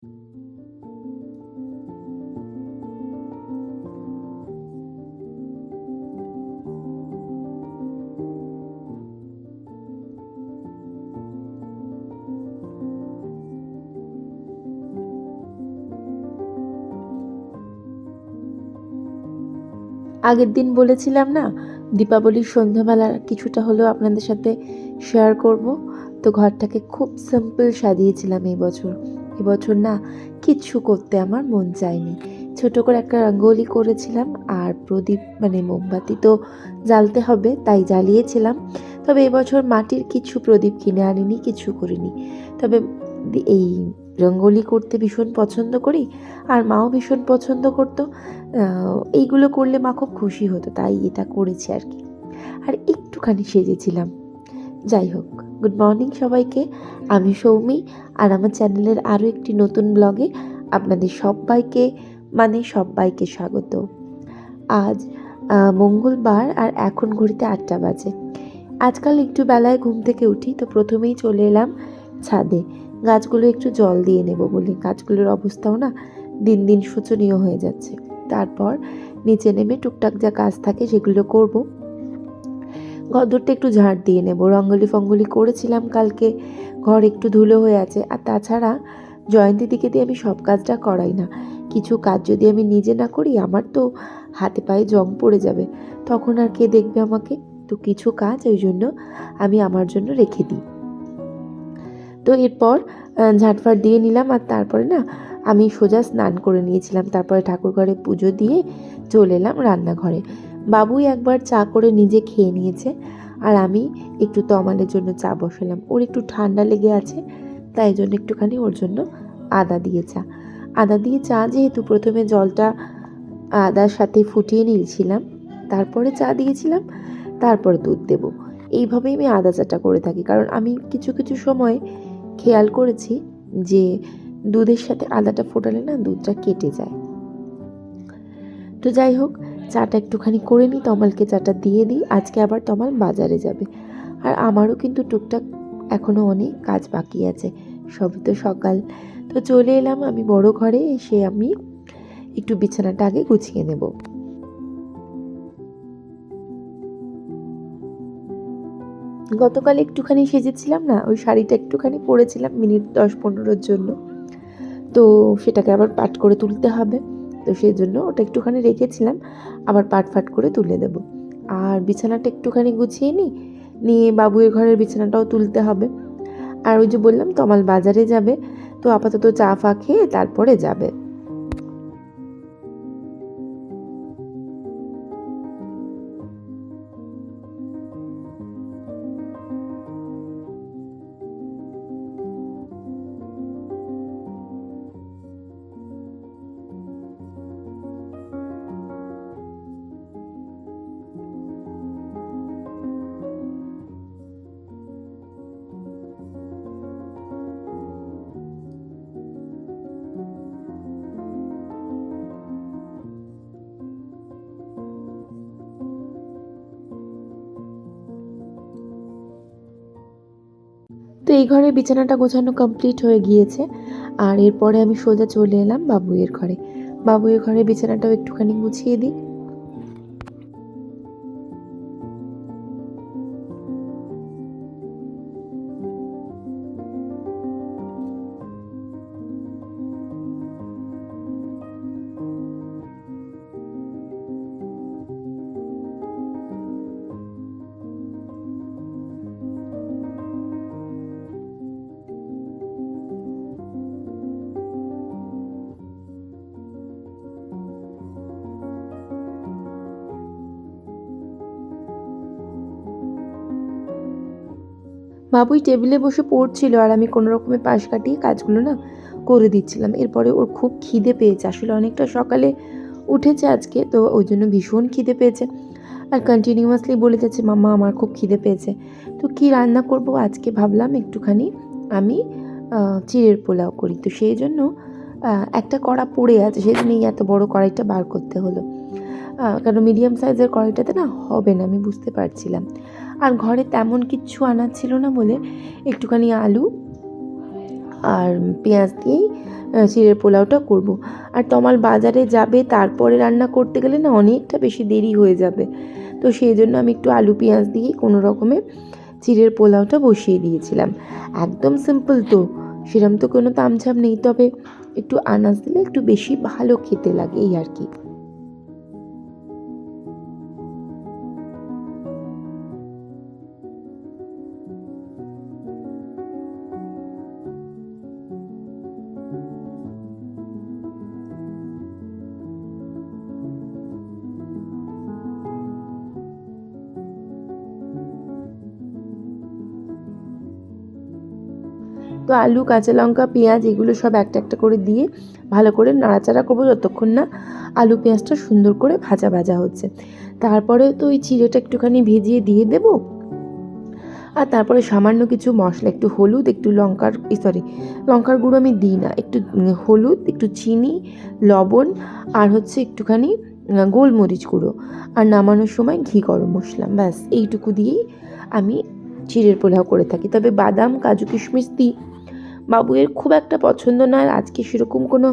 আগের দিন বলেছিলাম না, দীপাবলির সন্ধ্যাবেলা কিছুটা হলেও আপনাদের সাথে শেয়ার করব। তো ঘরটাকে খুব সিম্পল সাজিয়েছিলাম এই বছর। এবছর না কিচ্ছু করতে আমার মন চায়নি। ছোট করে একটা রঙ্গোলি করেছিলাম, আর প্রদীপ মানে মোমবাতি তো জ্বালতে হবে তাই জ্বালিয়েছিলাম। তবে এবছর মাটির কিছু প্রদীপ কিনে আনিনি, কিছু করিনি। তবে এই রঙ্গোলি করতে ভীষণ পছন্দ করি, আর মাও ভীষণ পছন্দ করতো। এইগুলো করলে মা খুব খুশি হতো, তাই এটা করেছি আর কি। আর একটুখানি সেজেছিলাম। যাই হোক, গুড মর্নিং সবাইকে। আমি সৌমি, আর আমার চ্যানেলের আরও একটি নতুন ব্লগে আপনাদের সবাইকে স্বাগত। আজ মঙ্গলবার, আর এখন ঘড়িতে 8টা বাজে। আজকাল একটু বেলায় ঘুম থেকে উঠি, তো প্রথমেই চলে এলাম ছাদে গাছগুলো একটু জল দিয়ে নেব বলে। গাছগুলোর অবস্থাও না দিন দিন শোচনীয় হয়ে যাচ্ছে। তারপর নিচে নেমে টুকটাক যা কাজ থাকে সেগুলো করব। ঘরদোরটা একটু ঝাড় দিয়ে নেব। রঙ্গোলি ফঙ্গলি করেছিলাম কালকে, ঘর একটু ধুলো হয়ে আছে। আর তাছাড়া জয়ন্তীদিকে দিয়ে আমি সব কাজটা করাই না। কিছু কাজ যদি আমি নিজে না করি, আমার তো হাতে পায়ে জং পড়ে যাবে, তখন আর কে দেখবে আমাকে? তো কিছু কাজ ওই জন্য আমি আমার জন্য রেখে দিই। তো এরপর ঝাঁটফাট দিয়ে নিলাম, আর তারপরে না আমি সোজা স্নান করে নিয়েছিলাম। তারপরে ঠাকুর ঘরে পুজো দিয়ে চলে এলাম রান্নাঘরে। বাবুই একবার চা করে নিজে খেয়ে নিয়েছে, আর আমি একটু তমালের জন্য চা বসালাম। ওর একটু ঠান্ডা লেগে আছে, তাই জন্য একটুখানি ওর জন্য আদা দিয়ে চা যেহেতু, প্রথমে জলটা আদার সাথে ফুটিয়ে নিয়েছিলাম, তারপরে চা দিয়েছিলাম, তারপরে দুধ দেব। এইভাবেই আমি আদা চাটা করে থাকি, কারণ আমি কিছু কিছু সময় খেয়াল করেছি যে দুধের সাথে আদাটা ফোটালে না দুধটা কেটে যায়। তো যাই হোক, চাটা একটুখানি করে নিই, তমালকে চাটা দিয়ে দিই। আজকে আবার তমাল বাজারে যাবে, আর আমারও কিন্তু টুকটাক এখনও অনেক কাজ বাকি আছে। সবই তো সকাল। তো চলে এলাম আমি বড় ঘরে। এসে আমি একটু বিছানাটা আগে গুছিয়ে নেব। গতকাল একটুখানি সেজেছিলাম না, ওই শাড়িটা একটুখানি পরেছিলাম মিনিট 10-15-র জন্য। তো সেটাকে আবার পাট করে তুলতে হবে, তো সেই জন্য ওটা একটুখানি রেখেছিলাম, আবার পাট করে তুলে দেব। আর বিছানাটা একটুখানি গুছিয়ে নিয়ে বাবুয়ের ঘরের বিছানাটাও তুলতে হবে। আর ওই যে বললাম তমাল বাজারে যাবে, তো আপাতত চা ফা খেয়ে তারপরে যাবে। তো এই ঘরে বিছানাটা গোছানো কমপ্লিট হয়ে গিয়েছে, আর এরপরে আমি সোজা চলে এলাম বাবুয়ের ঘরে বিছানাটাও একটুখানি গুছিয়ে দিই। বাবুই টেবিলে বসে পড়ছিল, আর আমি কোনো রকমে পাশ কাটিয়ে কাজগুলো না করে দিচ্ছিলাম। এরপরে ওর খুব খিদে পেয়েছে, আসলে অনেকটা সকালে উঠেছে আজকে, তো ওই জন্য ভীষণ খিদে পেয়েছে, আর কন্টিনিউয়াসলি বলে যাচ্ছে মাম্মা আমার খুব খিদে পেয়েছে। তো কি রান্না করব, আজকে ভাবলাম একটুখানি আমি চিড়ের পোলাও করি। তো সেই জন্য একটা কড়া পড়ে আছে, সেই জন্যই এত বড় কড়াইটা বার করতে হলো। কারণ মিডিয়াম সাইজের কড়াইটাতে না হবে না, আমি বুঝতে পারছিলাম। আর ঘরে তেমন কিচ্ছু আনার ছিল না বলে একটুখানি আলু আর পেঁয়াজ দিয়েই চিড়ের পোলাওটা করব। আর তমাল বাজারে যাবে, তারপরে রান্না করতে গেলে না অনেকটা বেশি দেরি হয়ে যাবে। তো সেই জন্য আমি একটু আলু পেঁয়াজ দিয়েই কোনো রকমে চিড়ের পোলাওটা বসিয়ে দিয়েছিলাম। একদম সিম্পল তো, সেরকম তো কোনো তামঝাম নেই, তবে একটু আনাজ দিলে একটু বেশি ভালো খেতে লাগে এই আর কি। তো আলু, কাঁচা লঙ্কা, পেঁয়াজ এগুলো সব একটা একটা করে দিয়ে ভালো করে নাড়াচাড়া করবো যতক্ষণ না আলু পেঁয়াজটা সুন্দর করে ভাজা ভাজা হচ্ছে। তারপরে তো ওই চিড়েটা একটুখানি ভিজিয়ে দিয়ে দেবো। আর তারপরে সামান্য কিছু মশলা, একটু হলুদ, একটু লঙ্কার গুঁড়ো আমি দিই না, একটু হলুদ, একটু চিনি, লবণ, আর হচ্ছে একটুখানি গোলমরিচ গুঁড়ো, আর নামানোর সময় ঘি গরম মশলা, ব্যাস এইটুকু দিয়েই আমি চিড়ের পোলাও করে থাকি। তবে বাদাম, কাজু, কিশমিশ দিই, বাবুয়ের খুব একটা পছন্দ না, আর আজকে সেরকম কোনো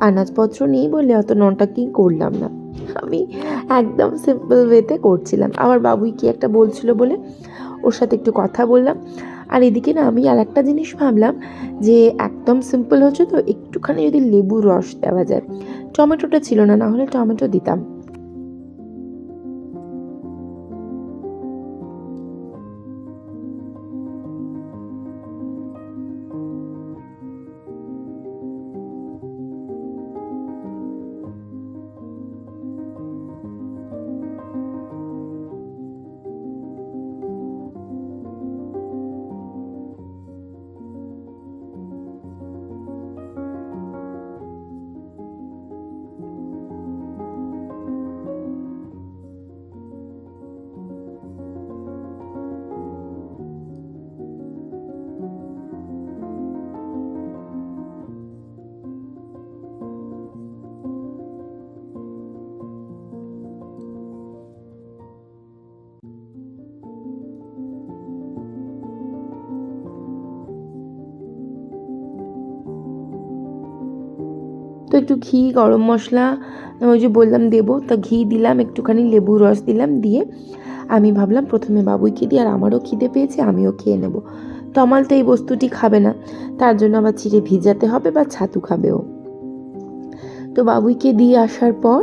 আনাজপত্র নেই বলে অত নটাকি করলাম না। আমি একদম সিম্পল ওয়েতে করছিলাম। আমার বাবুই কি একটা বলছিল বলে ওর সাথে একটু কথা বললাম। আর এদিকে না আমি আর একটা জিনিস ভাবলাম, যে একদম সিম্পল হচ্ছে তো, একটুখানি যদি লেবুর রস দেওয়া যায়। টমেটোটা ছিল না, না হলে টমেটো দিতাম। তো একটু ঘি, গরম মশলা, ওই যে বললাম দেবো, তা ঘি দিলাম, একটুখানি লেবুর রস দিলাম, দিয়ে আমি ভাবলাম প্রথমে বাবুইকে দিই, আর আমারও খিদে পেয়েছে, আমিও খেয়ে নেব। তমাল তো এই বস্তুটি খাবে না, তার জন্য আবার চিড়ে ভিজাতে হবে বা ছাতু খাবেও। তো বাবুইকে দিয়ে আসার পর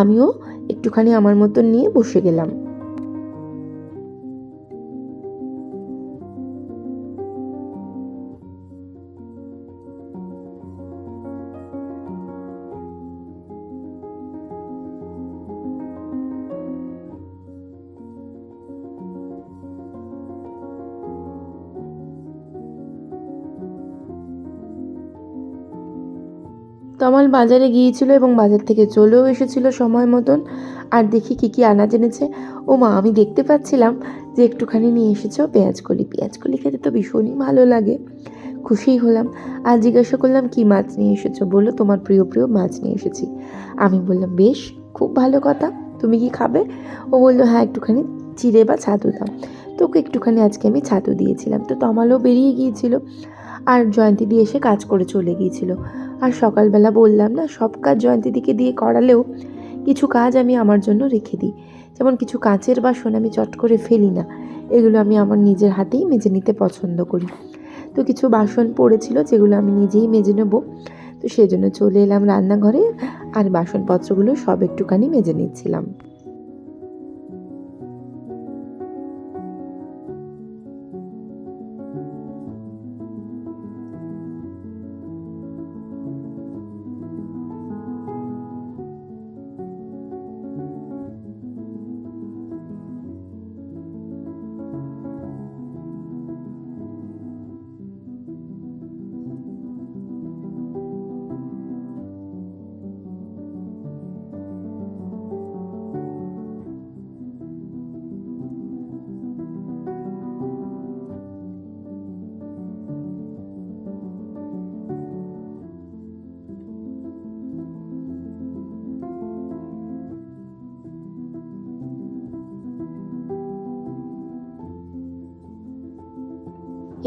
আমিও একটুখানি আমার মতন নিয়ে বসে গেলাম। তমাল বাজারে গিয়েছিল এবং বাজার থেকে চলেও এসেছিল সময় মতন। আর দেখি কী কী আনাজ এনেছে। ও মা, আমি দেখতে পাচ্ছিলাম যে একটুখানি নিয়ে এসেছো পেঁয়াজকলি। পেঁয়াজকলি খেতে তো ভীষণই ভালো লাগে, খুশিই হলাম। আর জিজ্ঞাসা করলাম কী মাছ নিয়ে এসেছো, বললো তোমার প্রিয় প্রিয় মাছ নিয়ে এসেছি। আমি বললাম বেশ, খুব ভালো কথা, তুমি কি খাবে? ও বললো হ্যাঁ, একটুখানি চিড়ে বা ছাতু দাও। তো ওকে একটুখানি আজকে আমি ছাতু দিয়েছিলাম। তো তমালও বেরিয়ে গিয়েছিল, আর জয়ন্তীদি এসে কাজ করে চলে গিয়েছিল। আর সকালবেলা বললাম না, সব কাজ জয়ন্তীদিকে দিয়ে করালেও কিছু কাজ আমি আমার জন্য রেখে দিই। যেমন কিছু কাঁচের বাসন আমি চট করে ফেলি না, এগুলো আমি আমার নিজের হাতেই মেজে নিতে পছন্দ করি। তো কিছু বাসন পড়েছিল যেগুলো আমি নিজেই মেজে নেব। তো সেই জন্য চলে এলাম রান্নাঘরে, আর বাসনপত্রগুলো সব একটুখানি মেজে নিচ্ছিলাম।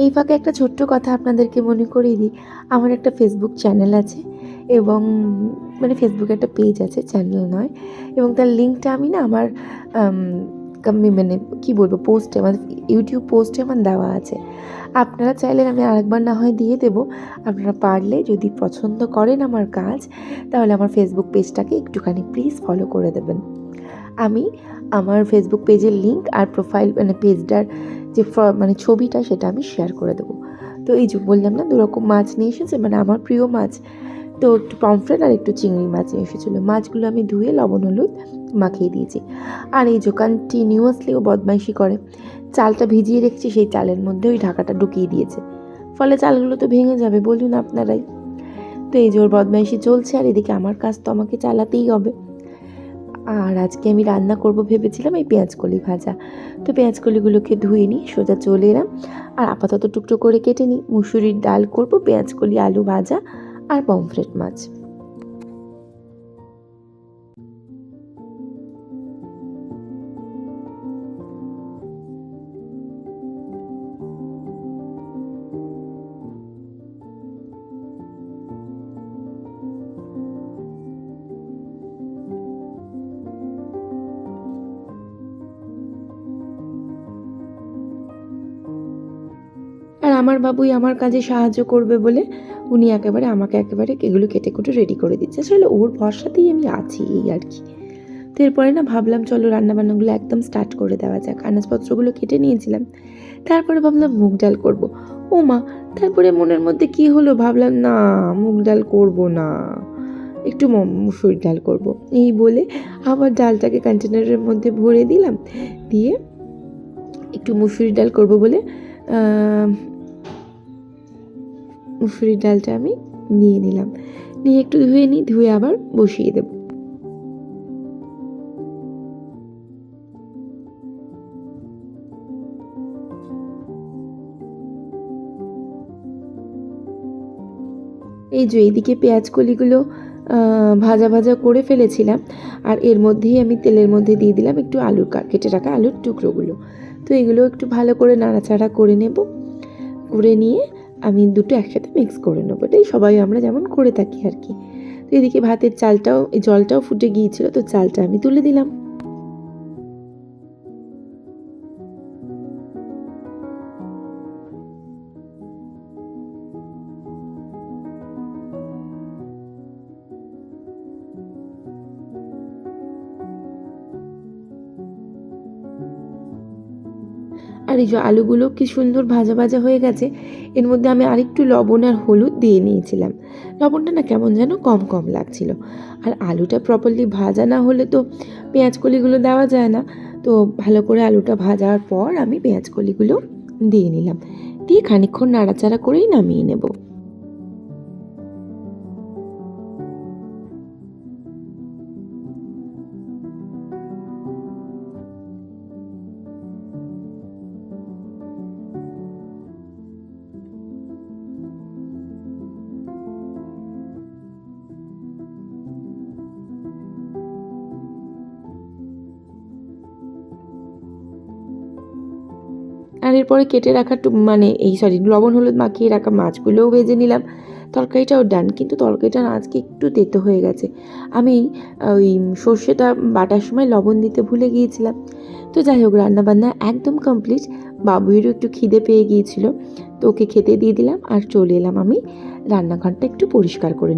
এই ফাঁকে একটা ছোট্ট কথা আপনাদেরকে মনে করিয়ে দিই, আমার একটা ফেসবুক চ্যানেল আছে এবং মানে ফেসবুকে একটা পেজ আছে, চ্যানেল নয়, এবং তার লিঙ্কটা আমি না আমার মানে কী বলবো, পোস্টে আমার ইউটিউব পোস্টে আমার দেওয়া আছে। আপনারা চাইলে আমি আরেকবার না হয় দিয়ে দেবো। আপনারা পারলে যদি পছন্দ করেন আমার কাজ, তাহলে আমার ফেসবুক পেজটাকে একটুখানি প্লিজ ফলো করে দেবেন। আমি আমার ফেসবুক পেজের লিঙ্ক আর প্রোফাইল মানে পেজটার যে মানে ছবিটা সেটা আমি শেয়ার করে দেবো। তো এই যে বললাম না 2 রকম মাছ নিয়ে এসেছে, মানে আমার প্রিয় মাছ। তো একটু পমফ্রেট আর একটু চিংড়ি মাছ নিয়ে এসেছিলো। মাছগুলো আমি ধুয়ে লবণ হলুদ মাখিয়ে দিয়েছি। আর এই যে কন্টিনিউয়াসলি ও বদমাইশি করে, চালটা ভিজিয়ে রেখেছি, সেই চালের মধ্যে ওই ঢাকাটা ঢুকিয়ে দিয়েছে, ফলে চালগুলো তো ভেঙে যাবে, বলুন আপনারাই। তো এই যে ওর বদমাইশি চলছে, আর এদিকে আমার কাজ তো আমাকে চালাতেই হবে। আর আজকে আমি রান্না করব ভেবেছিলাম এই পেঁয়াজকলি ভাজা। তো পেঁয়াজকলিগুলোকে ধুয়ে নিই, সোজা চলে এলাম। আর আপাতত টুকরো করে কেটে নিই। মুসুরির ডাল করব, পেঁয়াজকলি আলু ভাজা আর পমফ্রেট মাছ। আর আমার বাবুই আমার কাজে সাহায্য করবে বলে উনি আমাকে একেবারে এগুলো কেটে কুটে রেডি করে দিচ্ছে। আসলে ওর ভরসাতেই আমি আছি, এই আর কি। তো এরপরে না ভাবলাম চলো রান্নাবান্নাগুলো একদম স্টার্ট করে দেওয়া যাক। আনাজপত্রগুলো কেটে নিয়েছিলাম। তারপরে ভাবলাম মুগ ডাল করব। ও মা! তারপরে মনের মধ্যে কি হলো, ভাবলাম না, মুগ ডাল করব না, একটু মুসুরির ডাল করব। এই বলে আবার ডালটাকে কন্টেনারের মধ্যে ভরে দিলাম। দিয়ে একটু মুসুরির ডাল করব বলে মুসুরির ডালটা আমি নিয়ে নিলাম। নিয়ে একটু ধুয়ে নিই, ধুয়ে আবার বসিয়ে দেব। এই যে এইদিকে পেঁয়াজকলিগুলো ভাজা ভাজা করে ফেলেছিলাম, আর এর মধ্যেই আমি তেলের মধ্যে দিয়ে দিলাম একটু আলুর কেটে রাখা আলুর টুকরোগুলো। তো এগুলো একটু ভালো করে নাড়াচাড়া করে নেব। করে নিয়ে আমি দুটো একসাথে মিক্স করে নেবো। এটাই সবাই আমরা যেমন করে থাকি আর কি। তো এদিকে ভাতের চালটাও, জলটাও ফুটে গিয়েছিল, তো চালটা আমি তুলে দিলাম। আর এই যে আলুগুলো কি সুন্দর ভাজা ভাজা হয়ে গেছে, এর মধ্যে আমি আরেকটু লবণ আর হলুদ দিয়ে নিয়েছিলাম। লবণটা না কেমন যেন কম কম লাগছিল। আর আলুটা প্রপারলি ভাজা না হলে তো পেঁয়াজকলিগুলো দেওয়া যায় না। তো ভালো করে আলুটা ভাজার পর আমি পেঁয়াজকলিগুলো দিয়ে নিলাম। দিয়ে খানিকক্ষণ নাড়াচাড়া করেই নামিয়ে নেব। আর এরপরে কেটে রাখা মানে লবণ হলুদ মাখিয়ে রাখা মাছগুলোও ভেজে নিলাম। তরকারিটাও ডান, কিন্তু তরকারিটা আজকে একটু তেতো হয়ে গেছে। আমি ওই সর্ষেটা বাটার সময় লবণ দিতে ভুলে গিয়েছিলাম। তো যাই হোক, রান্নাবান্না একদম কমপ্লিট। বাবুইরও একটু খিদে পেয়ে গিয়েছিল, তো ওকে খেতে দিয়ে দিলাম। আর চলে এলাম আমি রান্নাঘরটা একটু পরিষ্কার করে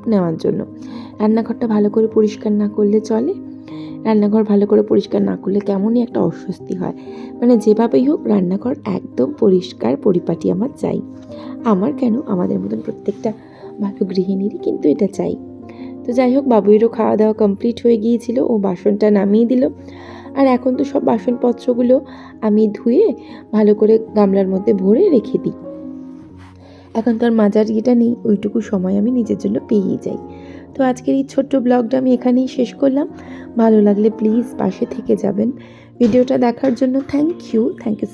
নেওয়ার জন্য। রান্নাঘরটা ভালো করে পরিষ্কার না করলে চলে। রান্নাঘর ভালো করে পরিষ্কার না করলে কেমনই একটা অস্বস্তি হয়। মানে যেভাবেই হোক রান্নাঘর একদম পরিষ্কার পরিপাটি আমার চাই। আমার কেন, আমাদের মতন প্রত্যেকটা ভালো গৃহিণীরই কিন্তু এটা চাই। তো যাই হোক, বাবুইরও খাওয়া দাওয়া কমপ্লিট হয়ে গিয়েছিল, ও বাসনটা নামিয়ে দিল। আর এখন তো সব বাসনপত্রগুলো আমি ধুয়ে ভালো করে গামলার মধ্যে ভরে রেখে দিই। এখন তো আর মাজার ইয়েটা নেই, ওইটুকু সময় আমি নিজের জন্য পেয়েই যাই। তো আজকের এই ছোট্ট ব্লগটা আমি এখানেই শেষ করলাম। ভালো লাগলে প্লিজ পাশে থেকে যাবেন। ভিডিওটা দেখার জন্য থ্যাংক ইউ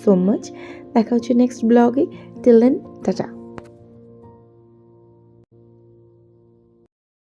সো মাচ। দেখা হচ্ছে নেক্সট ব্লগে। Till then, tata.